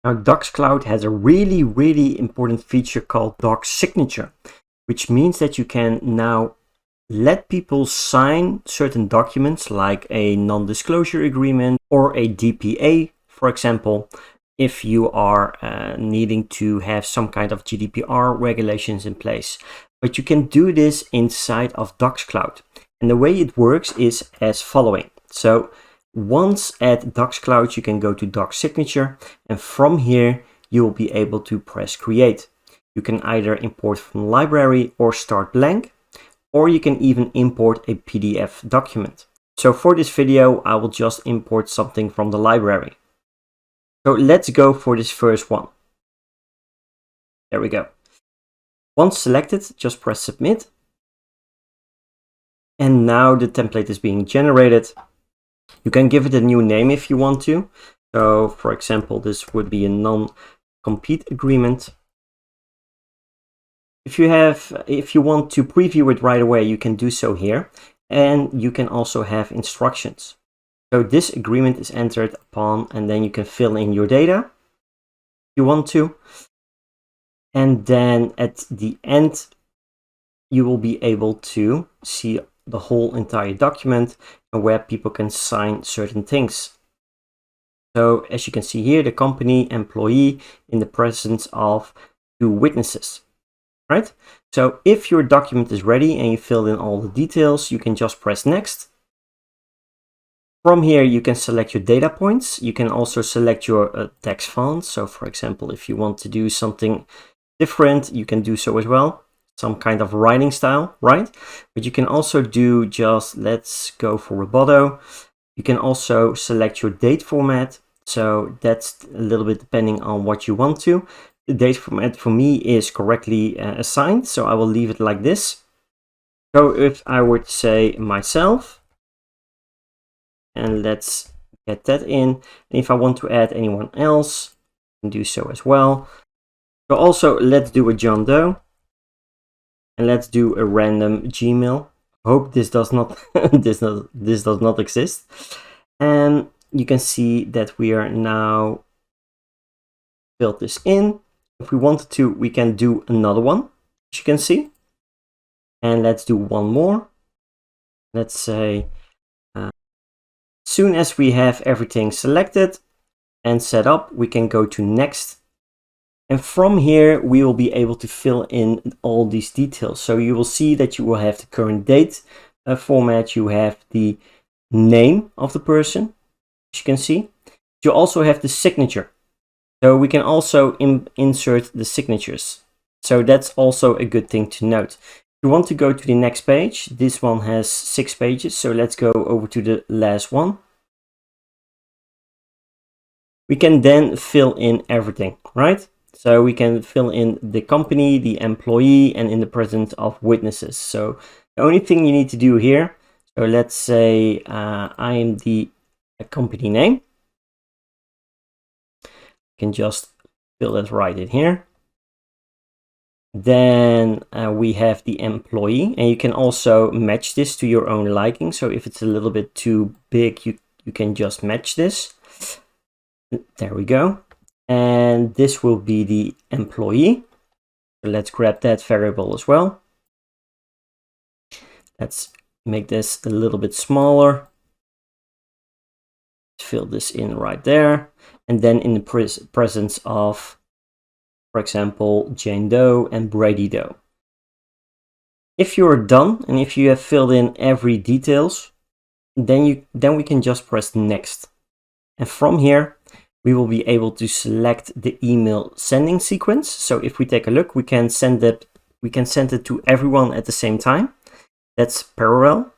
Now, DocsCloud has a really important feature called Docsignature, which means that you can now let people sign certain documents like a non-disclosure agreement or a DPA, for example, if you are needing to have some kind of GDPR regulations in place. But you can do this inside of DocsCloud. And the way it works is as following. So once at DocsCloud, you can go to Docsignature, and from here, you will be able to press create. You can either import from the library or start blank, or you can even import a PDF document. So for this video, I will just import something from the library. So let's go for this first one. There we go. Once selected, just press submit. And now the template is being generated. You can give it a new name if you want to. So for example, this would be a non-compete agreement. If you want to preview it right away, you can do so here. And you can also have instructions. So this agreement is entered upon, and then you can fill in your data if you want to. And then at the end, you will be able to see the whole entire document and where people can sign certain things. So as you can see here, the company, employee in the presence of 2 witnesses, right? So if your document is ready and you fill in all the details, you can just press next. From here, you can select your data points. You can also select your text font. So for example, if you want to do something different, you can do so as well. Some kind of writing style, right? But you can also do just, let's go for Roboto. You can also select your date format. So that's a little bit depending on what you want to. The date format for me is correctly assigned, so I will leave it like this. So if I were to say myself, and let's get that in. And if I want to add anyone else, I can do so as well. So also let's do a John Doe. And let's do a random Gmail. Hope this does not this does not exist. And you can see that we are now filled this in. If we wanted to, we can do another one, as you can see. And let's do one more. Let's say, soon as we have everything selected and set up, we can go to next. And from here, we will be able to fill in all these details. So you will see that you will have the current date format. You have the name of the person, as you can see. You also have the signature. So we can also insert the signatures. So that's also a good thing to note. If you want to go to the next page, this one has 6 pages. So let's go over to the last one. We can then fill in everything, right? So we can fill in the company, the employee, and in the presence of witnesses. So the only thing you need to do here, so let's say I am the company name. You can just fill it right in here. Then we have the employee, and you can also match this to your own liking. So if it's a little bit too big, you can just match this. There we go. And this will be the employee. So let's grab that variable as well. Let's make this a little bit smaller. Fill this in right there. And then in the presence of, for example, Jane Doe and Brady Doe. If you're done and if you have filled in every details, then we can just press next. And from here, we will be able to select the email sending sequence. So if we take a look, we can send it to everyone at the same time. That's parallel.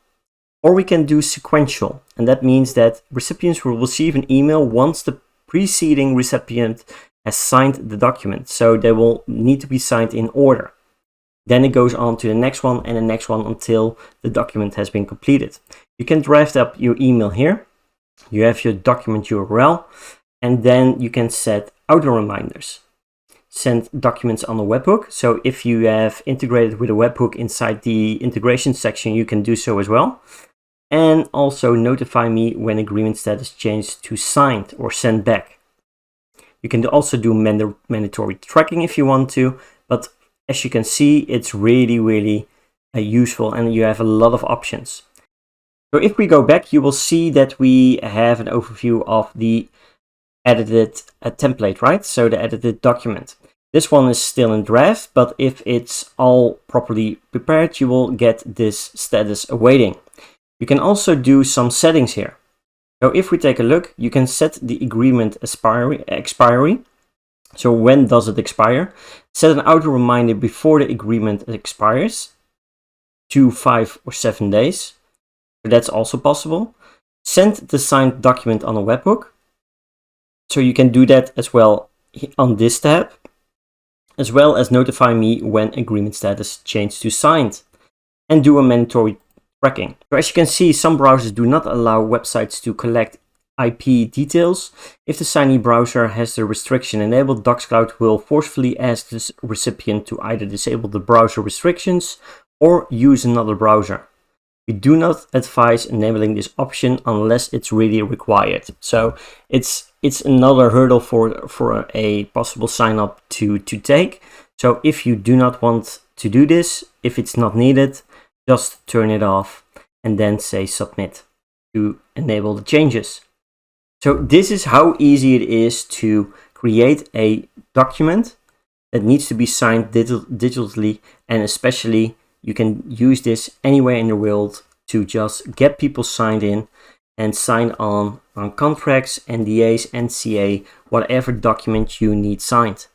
Or we can do sequential. And that means that recipients will receive an email once the preceding recipient has signed the document. So they will need to be signed in order. Then it goes on to the next one and the next one until the document has been completed. You can draft up your email here. You have your document URL. And then you can set auto reminders. Send documents on a webhook. So if you have integrated with a webhook inside the integration section, you can do so as well. And also notify me when agreement status changed to signed or sent back. You can also do mandatory tracking if you want to, but as you can see, it's really useful and you have a lot of options. So if we go back, you will see that we have an overview of the edited template, right? So the edited document. This one is still in draft, but if it's all properly prepared, you will get this status awaiting. You can also do some settings here. So if we take a look, you can set the agreement expiry. So when does it expire? Set an auto reminder before the agreement expires, 2, 5, or 7 days. So that's also possible. Send the signed document on a webhook. So you can do that as well on this tab, as well as notify me when agreement status changed to signed, and do a mandatory tracking. So as you can see, some browsers do not allow websites to collect IP details. If the signee browser has the restriction enabled, DocsCloud will forcefully ask the recipient to either disable the browser restrictions or use another browser. We do not advise enabling this option unless it's really required. So it's another hurdle for a possible sign up to take. So if you do not want to do this, if it's not needed, just turn it off and then say submit to enable the changes. So this is how easy it is to create a document that needs to be signed digitally, and especially you can use this anywhere in the world to just get people signed in and sign on contracts, NDAs, NCA, whatever document you need signed.